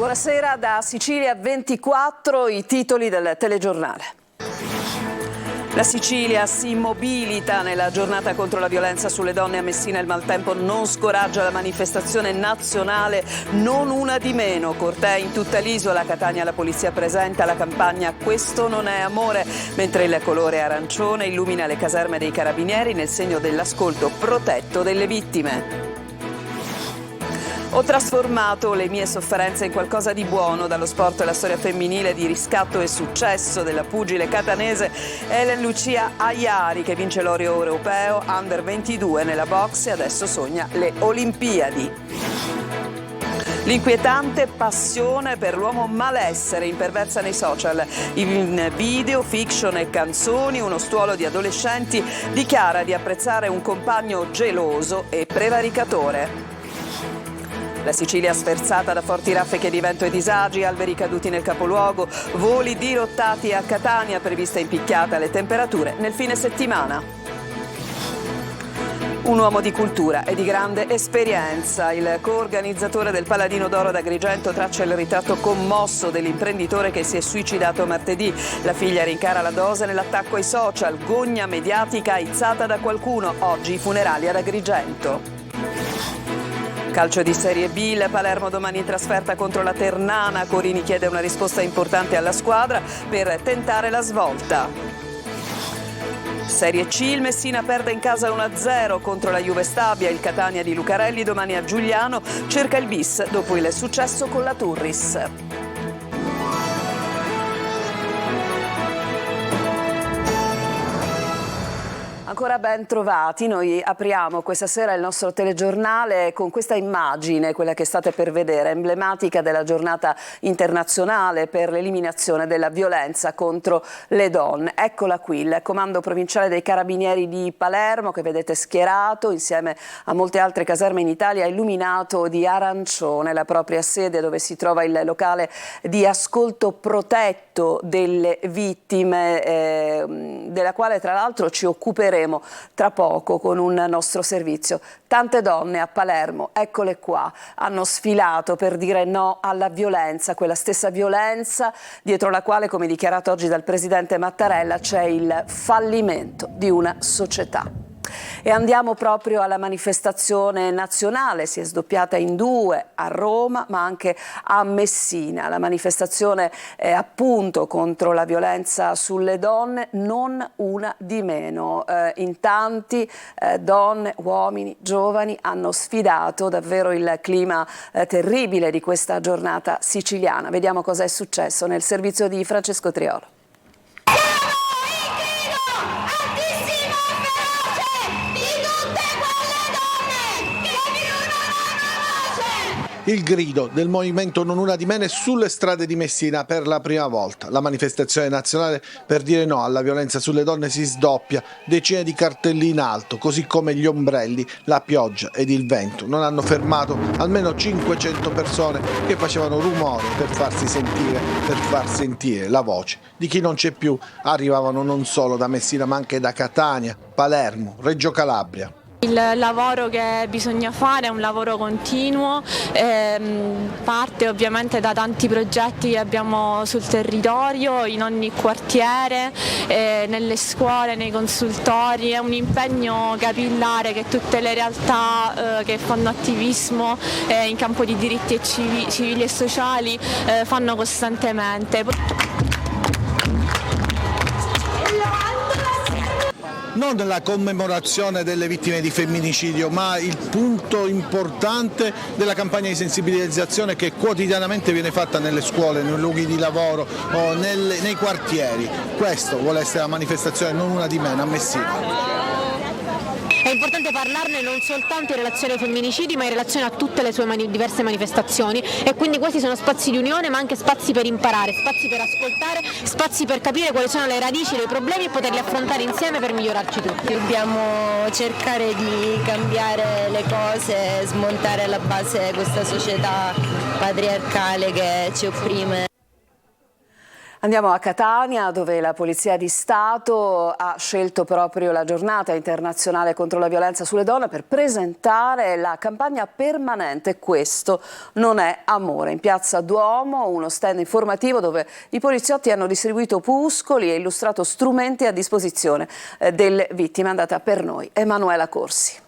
Buonasera da Sicilia 24, i titoli del telegiornale. La Sicilia si mobilita nella giornata contro la violenza sulle donne a Messina. Il maltempo non scoraggia la manifestazione nazionale, non una di meno. Cortei in tutta l'isola, Catania la polizia presenta la campagna Questo non è amore, mentre il colore arancione illumina le caserme dei carabinieri nel segno dell'ascolto protetto delle vittime. Ho trasformato le mie sofferenze in qualcosa di buono. Dallo sport alla storia femminile di riscatto e successo della pugile catanese Ellen Lucia Aiari, che vince l'oro europeo under 22 nella box e adesso sogna le Olimpiadi. L'inquietante passione per l'uomo malessere imperversa nei social. In video, fiction e canzoni, uno stuolo di adolescenti dichiara di apprezzare un compagno geloso e prevaricatore. La Sicilia sferzata da forti raffiche di vento e disagi, alberi caduti nel capoluogo, voli dirottati a Catania, prevista impicchiata alle temperature nel fine settimana. Un uomo di cultura e di grande esperienza, il coorganizzatore del Paladino d'Oro d'Agrigento traccia il ritratto commosso dell'imprenditore che si è suicidato martedì. La figlia rincara la dose nell'attacco ai social, gogna mediatica aizzata da qualcuno, oggi i funerali ad Agrigento. Calcio di Serie B, il Palermo domani in trasferta contro la Ternana. Corini chiede una risposta importante alla squadra per tentare la svolta. Serie C, il Messina perde in casa 1-0 contro la Juve Stabia. Il Catania di Lucarelli domani a Giuliano cerca il bis dopo il successo con la Turris. Ancora ben trovati, noi apriamo questa sera il nostro telegiornale con questa immagine, quella che state per vedere, emblematica della giornata internazionale per l'eliminazione della violenza contro le donne. Eccola qui, il Comando Provinciale dei Carabinieri di Palermo, che vedete schierato insieme a molte altre caserme in Italia, ha illuminato di arancione la propria sede dove si trova il locale di ascolto protetto delle vittime, della quale tra l'altro ci occuperemo tra poco con un nostro servizio. Tante donne a Palermo, eccole qua, hanno sfilato per dire no alla violenza, quella stessa violenza dietro la quale, come dichiarato oggi dal presidente Mattarella, c'è il fallimento di una società. E andiamo proprio alla manifestazione nazionale, si è sdoppiata in due a Roma ma anche a Messina. La manifestazione appunto contro la violenza sulle donne, non una di meno. In tanti donne, uomini, giovani hanno sfidato davvero il clima terribile di questa giornata siciliana. Vediamo cosa è successo nel servizio di Francesco Triolo. Il grido del movimento Non una di meno è sulle strade di Messina per la prima volta. La manifestazione nazionale per dire no alla violenza sulle donne si sdoppia, decine di cartelli in alto, così come gli ombrelli, la pioggia ed il vento non hanno fermato almeno 500 persone che facevano rumore per farsi sentire, per far sentire la voce di chi non c'è più. Arrivavano non solo da Messina ma anche da Catania, Palermo, Reggio Calabria. Il lavoro che bisogna fare è un lavoro continuo, parte ovviamente da tanti progetti che abbiamo sul territorio, in ogni quartiere, nelle scuole, nei consultori. È un impegno capillare che tutte le realtà che fanno attivismo in campo di diritti e civili e sociali fanno costantemente. Non la commemorazione delle vittime di femminicidio, ma il punto importante della campagna di sensibilizzazione che quotidianamente viene fatta nelle scuole, nei luoghi di lavoro o nei quartieri. Questo vuole essere la manifestazione Non una di meno a Messina. È importante parlarne non soltanto in relazione ai femminicidi ma in relazione a tutte le sue diverse manifestazioni, e quindi questi sono spazi di unione ma anche spazi per imparare, spazi per ascoltare, spazi per capire quali sono le radici dei problemi e poterli affrontare insieme per migliorarci tutti. Dobbiamo cercare di cambiare le cose, smontare alla base questa società patriarcale che ci opprime. Andiamo a Catania, dove la Polizia di Stato ha scelto proprio la giornata internazionale contro la violenza sulle donne per presentare la campagna permanente "Questo non è amore". In Piazza Duomo, uno stand informativo dove i poliziotti hanno distribuito opuscoli e illustrato strumenti a disposizione delle vittime. È andata per noi Emanuela Corsi.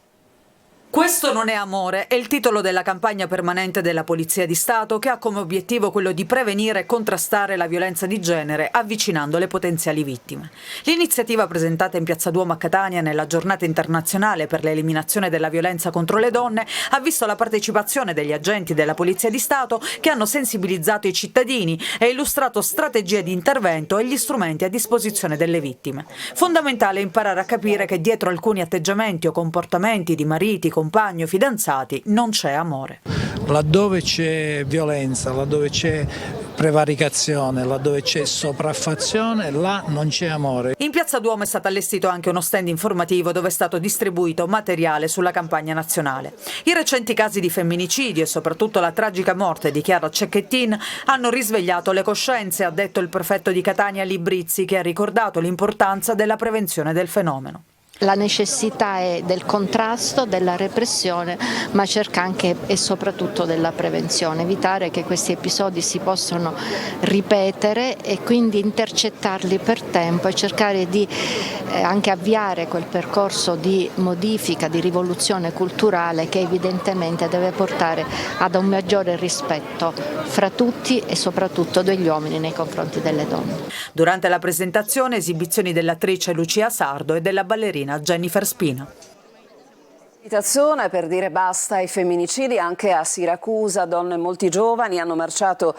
Questo non è amore è il titolo della campagna permanente della Polizia di Stato, che ha come obiettivo quello di prevenire e contrastare la violenza di genere avvicinando le potenziali vittime. L'iniziativa presentata in Piazza Duomo a Catania nella giornata internazionale per l'eliminazione della violenza contro le donne ha visto la partecipazione degli agenti della Polizia di Stato, che hanno sensibilizzato i cittadini e illustrato strategie di intervento e gli strumenti a disposizione delle vittime. Fondamentale è imparare a capire che dietro alcuni atteggiamenti o comportamenti di mariti, compagni o fidanzati non c'è amore. Laddove c'è violenza, laddove c'è prevaricazione, laddove c'è sopraffazione, là non c'è amore. In Piazza Duomo è stato allestito anche uno stand informativo dove è stato distribuito materiale sulla campagna nazionale. I recenti casi di femminicidio e soprattutto la tragica morte di Chiara Cecchettin hanno risvegliato le coscienze, ha detto il prefetto di Catania Librizzi, che ha ricordato l'importanza della prevenzione del fenomeno. La necessità è del contrasto, della repressione, ma cerca anche e soprattutto della prevenzione, evitare che questi episodi si possano ripetere e quindi intercettarli per tempo e cercare di anche avviare quel percorso di modifica, di rivoluzione culturale che evidentemente deve portare ad un maggiore rispetto fra tutti e soprattutto degli uomini nei confronti delle donne. Durante la presentazione, esibizioni dell'attrice Lucia Sardo e della ballerina Jennifer Spina. Invitazione per dire basta ai femminicidi anche a Siracusa. Donne molti giovani hanno marciato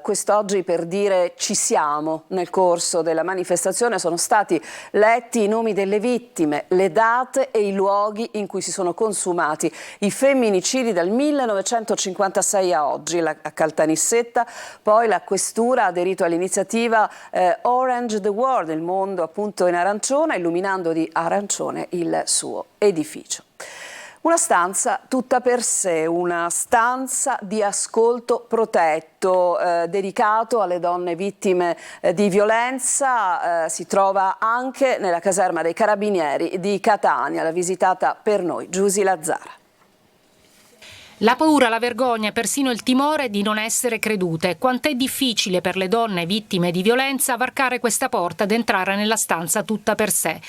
quest'oggi per dire ci siamo. Nel corso della manifestazione sono stati letti i nomi delle vittime, le date e i luoghi in cui si sono consumati i femminicidi dal 1956 a oggi. A Caltanissetta poi la questura ha aderito all'iniziativa Orange the World, il mondo appunto in arancione, illuminando di arancione il suo edificio. Una stanza tutta per sé, una stanza di ascolto protetto, dedicato alle donne vittime di violenza, si trova anche nella caserma dei Carabinieri di Catania. L'ha visitata per noi Giusy Lazzara. La paura, la vergogna e persino il timore di non essere credute. Quant'è difficile per le donne vittime di violenza varcare questa porta ed entrare nella stanza tutta per sé.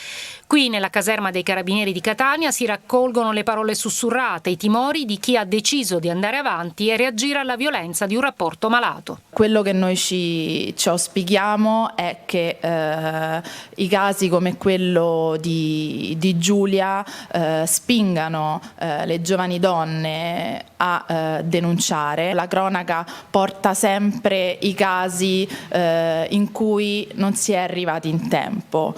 Qui, nella caserma dei Carabinieri di Catania, si raccolgono le parole sussurrate, i timori di chi ha deciso di andare avanti e reagire alla violenza di un rapporto malato. Quello che noi ci auspichiamo è che i casi come quello di Giulia spingano le giovani donne a denunciare. La cronaca porta sempre i casi in cui non si è arrivati in tempo.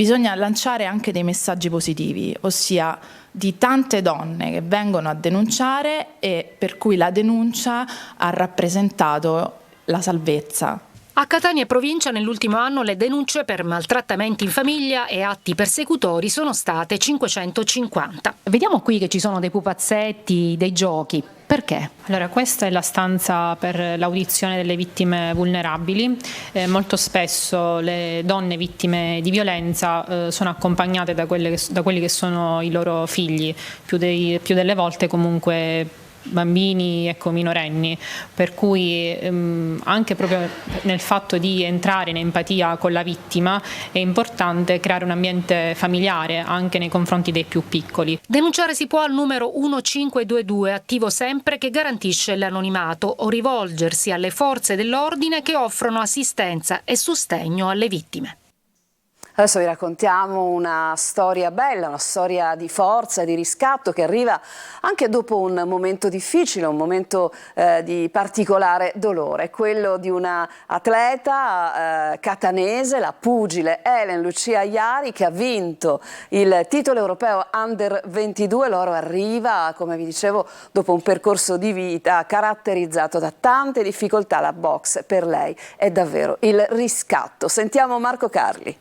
Bisogna lanciare anche dei messaggi positivi, ossia di tante donne che vengono a denunciare e per cui la denuncia ha rappresentato la salvezza. A Catania e provincia nell'ultimo anno le denunce per maltrattamenti in famiglia e atti persecutori sono state 550. Vediamo qui che ci sono dei pupazzetti, dei giochi. Perché? Allora, questa è la stanza per l'audizione delle vittime vulnerabili. Molto spesso le donne vittime di violenza sono accompagnate da quelli che sono i loro figli, più delle volte comunque bambini, minorenni, per cui anche proprio nel fatto di entrare in empatia con la vittima è importante creare un ambiente familiare anche nei confronti dei più piccoli. Denunciare si può al numero 1522, attivo sempre, che garantisce l'anonimato, o rivolgersi alle forze dell'ordine che offrono assistenza e sostegno alle vittime. Adesso vi raccontiamo una storia bella, una storia di forza, di riscatto che arriva anche dopo un momento difficile, un momento di particolare dolore, quello di una atleta catanese, la pugile Helen Lucia Iari, che ha vinto il titolo europeo Under 22. L'oro arriva, come vi dicevo, dopo un percorso di vita caratterizzato da tante difficoltà. La box per lei è davvero il riscatto. Sentiamo Marco Carli.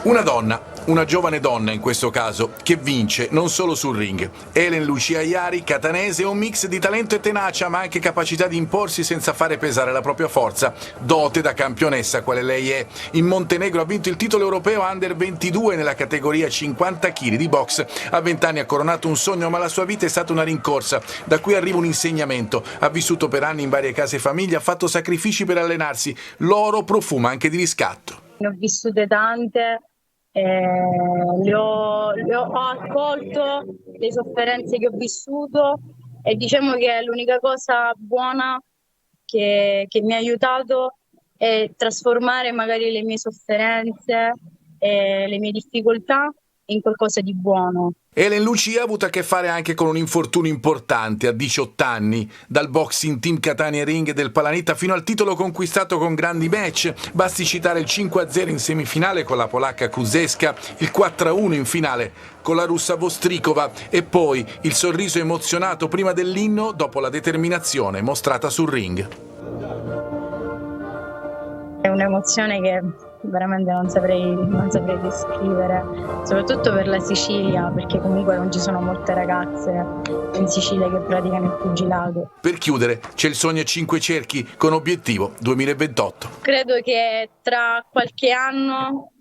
Una donna una giovane donna in questo caso, che vince non solo sul ring. Helen Lucia Iari, catanese, è un mix di talento e tenacia, ma anche capacità di imporsi senza fare pesare la propria forza, dote da campionessa quale lei è. In Montenegro ha vinto il titolo europeo Under 22 nella categoria 50 kg di box. A 20 anni ha coronato un sogno, ma la sua vita è stata una rincorsa. Da qui arriva un insegnamento. Ha vissuto per anni in varie case e famiglie, ha fatto sacrifici per allenarsi. L'oro profuma anche di riscatto. Ne ho vissute tante, ho accolto le sofferenze che ho vissuto e diciamo che l'unica cosa buona che mi ha aiutato è trasformare magari le mie sofferenze e le mie difficoltà in qualcosa di buono. Helen Lucia ha avuto a che fare anche con un infortunio importante a 18 anni, dal boxing Team Catania Ring del Palanita fino al titolo conquistato con grandi match. Basti citare il 5-0 in semifinale con la polacca Kuzeska, il 4-1 in finale con la russa Vostrikova e poi il sorriso emozionato prima dell'inno dopo la determinazione mostrata sul ring. È un'emozione che veramente non saprei descrivere, soprattutto per la Sicilia, perché comunque non ci sono molte ragazze in Sicilia che praticano il pugilato. Per chiudere c'è il sogno a 5 cerchi con obiettivo 2028. Credo che tra qualche anno,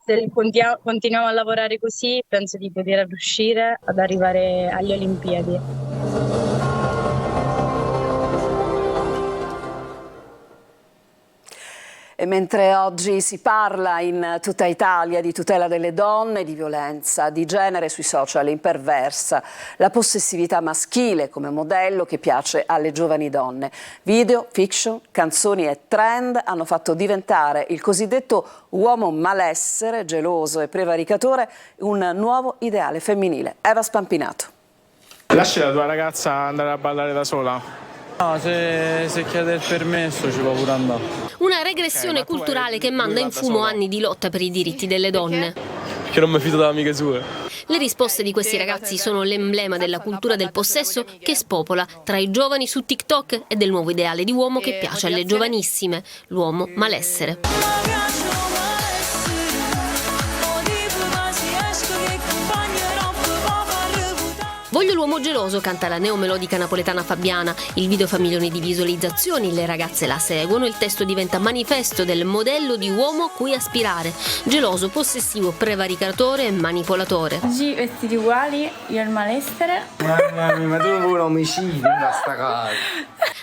se continuiamo a lavorare così, penso di poter riuscire ad arrivare alle Olimpiadi. E mentre oggi si parla in tutta Italia di tutela delle donne, di violenza di genere sui social imperversa, la possessività maschile come modello che piace alle giovani donne. Video, fiction, canzoni e trend hanno fatto diventare il cosiddetto uomo malessere, geloso e prevaricatore, un nuovo ideale femminile. Eva Spampinato. Lasci la tua ragazza andare a ballare da sola? No, se chiede il permesso ci può pure andare. Una regressione culturale che manda in fumo anni di lotta per i diritti delle donne. Che non mi fido da amiche sue. Le risposte di questi ragazzi sono l'emblema della cultura del possesso che spopola tra i giovani su TikTok e del nuovo ideale di uomo che piace alle giovanissime, l'uomo malessere. Voglio l'uomo geloso, canta la neomelodica napoletana Fabiana. Il video fa milioni di visualizzazioni, le ragazze la seguono, il testo diventa manifesto del modello di uomo a cui aspirare. Geloso, possessivo, prevaricatore e manipolatore. Oggi vestiti uguali, io il malessere. Mamma mia, ma tu vuoi un omicidio in sta casa?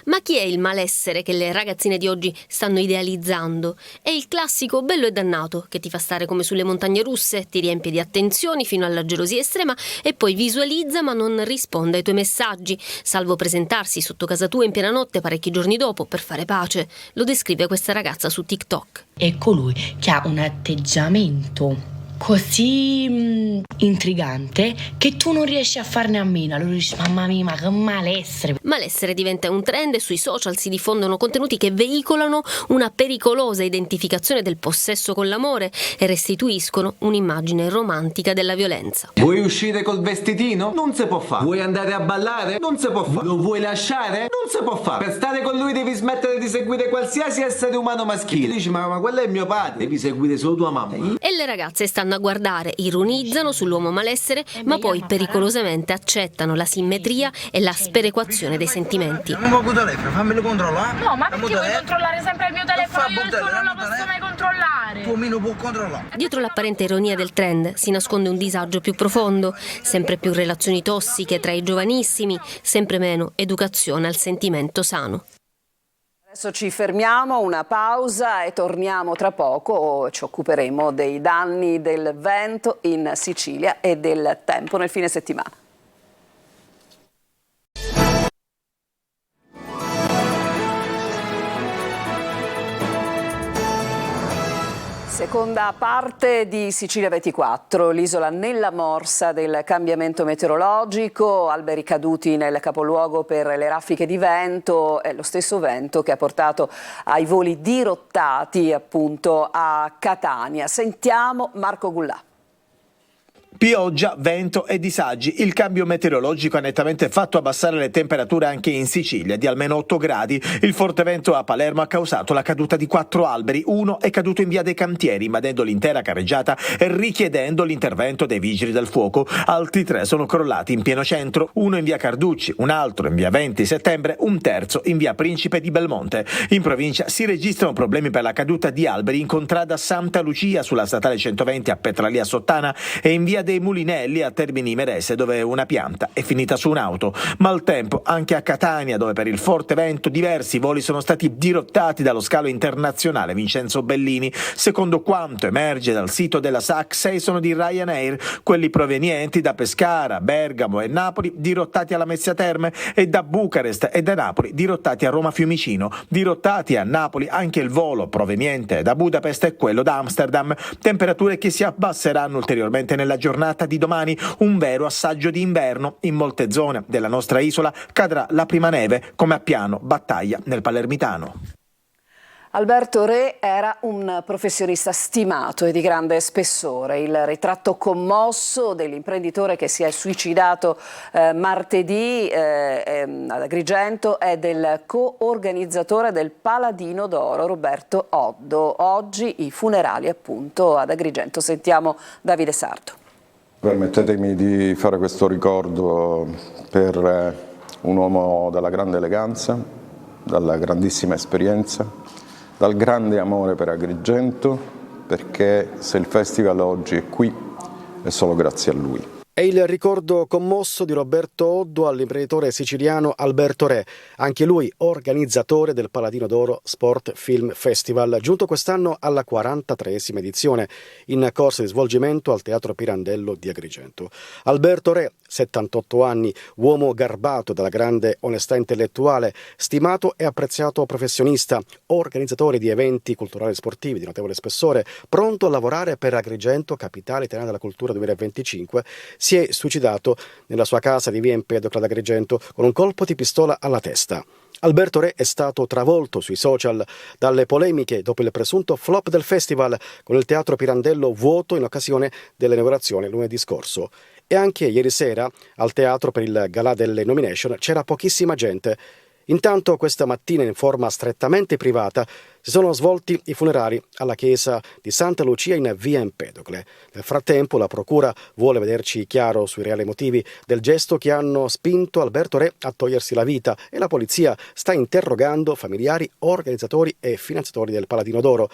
Ma chi è il malessere che le ragazzine di oggi stanno idealizzando? È il classico bello e dannato che ti fa stare come sulle montagne russe, ti riempie di attenzioni fino alla gelosia estrema e poi visualizza ma non risponde ai tuoi messaggi, salvo presentarsi sotto casa tua in piena notte parecchi giorni dopo per fare pace. Lo descrive questa ragazza su TikTok. È colui che ha un atteggiamento così intrigante che tu non riesci a farne a meno. Allora dici, mamma mia, ma che malessere. Malessere diventa un trend e sui social si diffondono contenuti che veicolano una pericolosa identificazione del possesso con l'amore e restituiscono un'immagine romantica della violenza. Vuoi uscire col vestitino? Non si può fare. Vuoi andare a ballare? Non si può fare. Lo vuoi lasciare? Non si può fare. Per stare con lui devi smettere di seguire qualsiasi essere umano maschile. Dici, ma quello è mio padre, devi seguire solo tua mamma. E le ragazze stanno a guardare, ironizzano sull'uomo malessere, ma poi pericolosamente accettano la simmetria e la sperequazione dei sentimenti. Non vuoi telefono, fammelo controllare. No, ma perché vuoi controllare sempre il mio telefono? Io il tuo non lo posso mai controllare. Tu non puoi controllare. Dietro l'apparente ironia del trend si nasconde un disagio più profondo, sempre più relazioni tossiche tra i giovanissimi, sempre meno educazione al sentimento sano. Adesso ci fermiamo, una pausa e torniamo tra poco, ci occuperemo dei danni del vento in Sicilia e del tempo nel fine settimana. Seconda parte di Sicilia 24, l'isola nella morsa del cambiamento meteorologico, alberi caduti nel capoluogo per le raffiche di vento, è lo stesso vento che ha portato ai voli dirottati appunto a Catania. Sentiamo Marco Gullà. Pioggia, vento e disagi. Il cambio meteorologico ha nettamente fatto abbassare le temperature anche in Sicilia di almeno 8 gradi. Il forte vento a Palermo ha causato la caduta di 4 alberi. Uno è caduto in via dei Cantieri, invadendo l'intera carreggiata e richiedendo l'intervento dei vigili del fuoco. Altri 3 sono crollati in pieno centro, uno in via Carducci, un altro in via 20 settembre, un terzo in via Principe di Belmonte. In provincia si registrano problemi per la caduta di alberi in contrada Santa Lucia sulla statale 120 a Petralia Sottana e in via dei Mulinelli a Termini Imerese, dove una pianta è finita su un'auto. Maltempo anche a Catania, dove per il forte vento diversi voli sono stati dirottati dallo scalo internazionale Vincenzo Bellini. Secondo quanto emerge dal sito della SAC, 6 sono di Ryanair, quelli provenienti da Pescara, Bergamo e Napoli dirottati alla Mezzia Terme e da Bucarest e da Napoli dirottati a Roma Fiumicino. Dirottati a Napoli anche il volo proveniente da Budapest e quello da Amsterdam. Temperature che si abbasseranno ulteriormente nella giornata di domani, un vero assaggio di inverno. In molte zone della nostra isola cadrà la prima neve, come a Piano Battaglia nel Palermitano. Alberto Re era un professionista stimato e di grande spessore. Il ritratto commosso dell'imprenditore che si è suicidato martedì ad Agrigento è del co-organizzatore del Paladino d'Oro, Roberto Oddo. Oggi i funerali appunto ad Agrigento. Sentiamo Davide Sardo. Permettetemi di fare questo ricordo per un uomo dalla grande eleganza, dalla grandissima esperienza, dal grande amore per Agrigento, perché se il festival oggi è qui è solo grazie a lui. È il ricordo commosso di Roberto Oddo all'imprenditore siciliano Alberto Re, anche lui organizzatore del Paladino d'Oro Sport Film Festival, giunto quest'anno alla 43esima edizione, in corso di svolgimento al Teatro Pirandello di Agrigento. Alberto Re, 78 anni, uomo garbato dalla grande onestà intellettuale, stimato e apprezzato professionista, organizzatore di eventi culturali e sportivi di notevole spessore, pronto a lavorare per Agrigento, capitale italiana della cultura 2025, si è suicidato nella sua casa di via Empedocle ad Agrigento con un colpo di pistola alla testa. Alberto Re è stato travolto sui social dalle polemiche dopo il presunto flop del festival, con il Teatro Pirandello vuoto in occasione dell'inaugurazione lunedì scorso. E anche ieri sera al teatro per il galà delle nomination c'era pochissima gente. Intanto questa mattina, in forma strettamente privata, si sono svolti i funerali alla chiesa di Santa Lucia in via Empedocle. Nel frattempo la procura vuole vederci chiaro sui reali motivi del gesto che hanno spinto Alberto Re a togliersi la vita e la polizia sta interrogando familiari, organizzatori e finanziatori del Paladino d'Oro.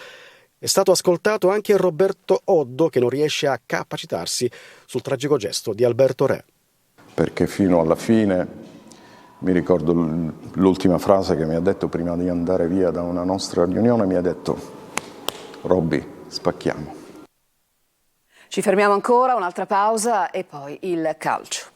È stato ascoltato anche Roberto Oddo, che non riesce a capacitarsi sul tragico gesto di Alberto Re. Perché fino alla fine mi ricordo l'ultima frase che mi ha detto prima di andare via da una nostra riunione, mi ha detto: Robby, spacchiamo. Ci fermiamo ancora, un'altra pausa e poi il calcio.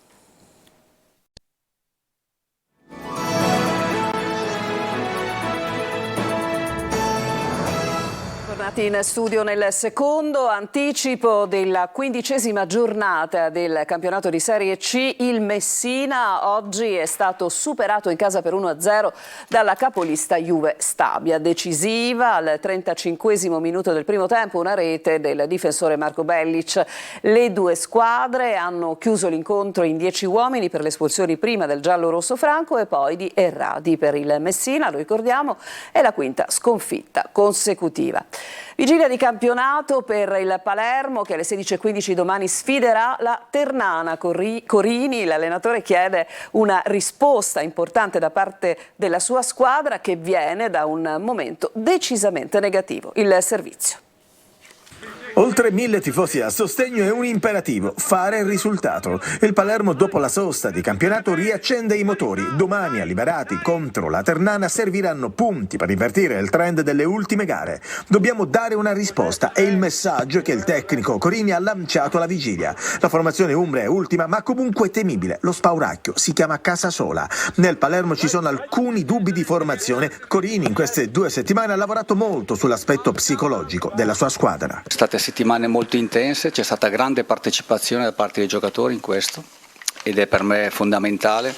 Tornati in studio nel secondo anticipo della 15ª giornata del campionato di Serie C. Il Messina oggi è stato superato in casa per 1-0 dalla capolista Juve Stabia. Decisiva al 35esimo minuto del primo tempo una rete del difensore Marco Bellic. Le due squadre hanno chiuso l'incontro in 10 uomini per le espulsioni prima del giallo-rosso Franco e poi di Erradi per il Messina. Lo ricordiamo, è la quinta sconfitta consecutiva. Vigilia di campionato per il Palermo che alle 16:15 domani sfiderà la Ternana. Corini, l'allenatore, chiede una risposta importante da parte della sua squadra che viene da un momento decisamente negativo. Il servizio. Oltre 1000 tifosi a sostegno è un imperativo, fare il risultato. Il Palermo dopo la sosta di campionato riaccende i motori. Domani a Liberati contro la Ternana serviranno punti per invertire il trend delle ultime gare. Dobbiamo dare una risposta, è il messaggio che il tecnico Corini ha lanciato alla vigilia. La formazione umbra è ultima ma comunque temibile. Lo spauracchio si chiama Casasola. Nel Palermo ci sono alcuni dubbi di formazione. Corini in queste 2 settimane ha lavorato molto sull'aspetto psicologico della sua squadra. State settimane molto intense, c'è stata grande partecipazione da parte dei giocatori in questo ed è per me fondamentale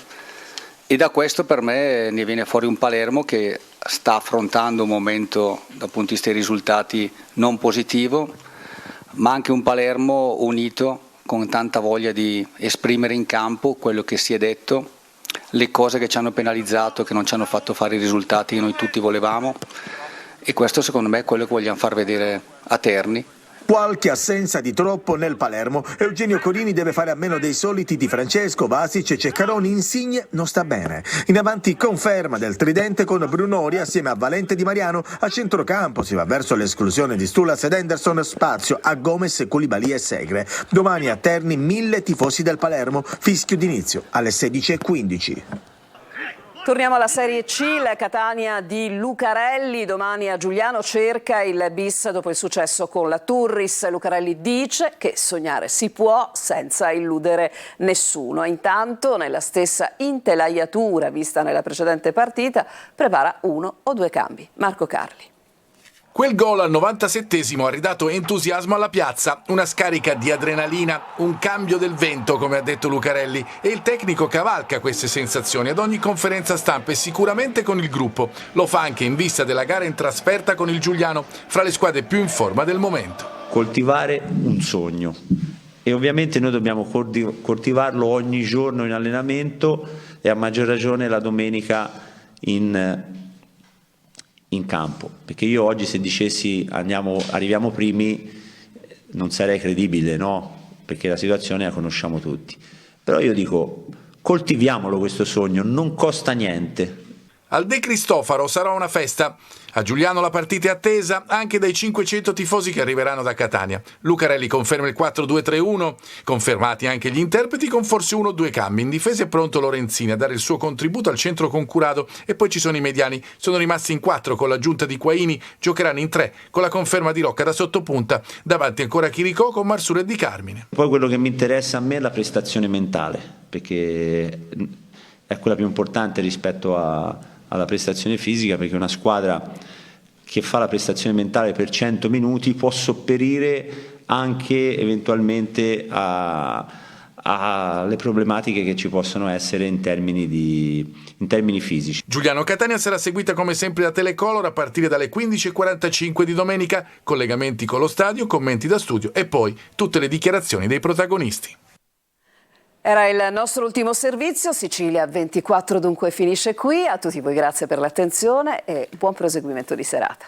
e da questo per me ne viene fuori un Palermo che sta affrontando un momento dal punto di vista dei risultati non positivo, ma anche un Palermo unito con tanta voglia di esprimere in campo quello che si è detto, le cose che ci hanno penalizzato, che non ci hanno fatto fare i risultati che noi tutti volevamo, e questo secondo me è quello che vogliamo far vedere a Terni. Qualche assenza di troppo nel Palermo. Eugenio Corini deve fare a meno dei soliti Di Francesco, Vasic e Ceccaroni. Insigne non sta bene. In avanti conferma del tridente con Brunori assieme a Valente Di Mariano. A centrocampo si va verso l'esclusione di Stulas ed Henderson, spazio a Gomez, Koulibaly e Segre. Domani a Terni 1000 tifosi del Palermo, fischio d'inizio alle 16:15. Torniamo alla Serie C, la Catania di Lucarelli, domani a Giuliano cerca il bis dopo il successo con la Turris. Lucarelli dice che sognare si può senza illudere nessuno. Intanto, nella stessa intelaiatura vista nella precedente partita, prepara 1 o 2 cambi. Marco Carli. Quel gol al 97esimo ha ridato entusiasmo alla piazza, una scarica di adrenalina, un cambio del vento, come ha detto Lucarelli, e il tecnico cavalca queste sensazioni ad ogni conferenza stampa e sicuramente con il gruppo. Lo fa anche in vista della gara in trasferta con il Giuliano, fra le squadre più in forma del momento. Coltivare un sogno, e ovviamente noi dobbiamo coltivarlo ogni giorno in allenamento e a maggior ragione la domenica in campo, perché io oggi se dicessi arriviamo primi non sarei credibile, no? Perché la situazione la conosciamo tutti, però io dico coltiviamolo questo sogno, non costa niente. Al De Cristofaro sarà una festa. A Giuliano la partita è attesa anche dai 500 tifosi che arriveranno da Catania. Lucarelli conferma il 4-2-3-1, confermati anche gli interpreti con forse 1 o 2 cambi. In difesa è pronto Lorenzini a dare il suo contributo al centro con Curado, e poi ci sono i mediani. Sono rimasti in 4 con l'aggiunta di Quaini, giocheranno in 3 con la conferma di Rocca da sottopunta, davanti ancora Chiricò con Marsura e Di Carmine. Poi quello che mi interessa a me è la prestazione mentale, perché è quella più importante rispetto alla prestazione fisica, perché una squadra che fa la prestazione mentale per 100 minuti può sopperire anche eventualmente alle problematiche che ci possono essere in termini fisici. Giuliano Catania sarà seguita come sempre da Telecolor a partire dalle 15:45 di domenica, collegamenti con lo stadio, commenti da studio e poi tutte le dichiarazioni dei protagonisti. Era il nostro ultimo servizio, Sicilia 24 dunque finisce qui. A tutti voi grazie per l'attenzione e buon proseguimento di serata.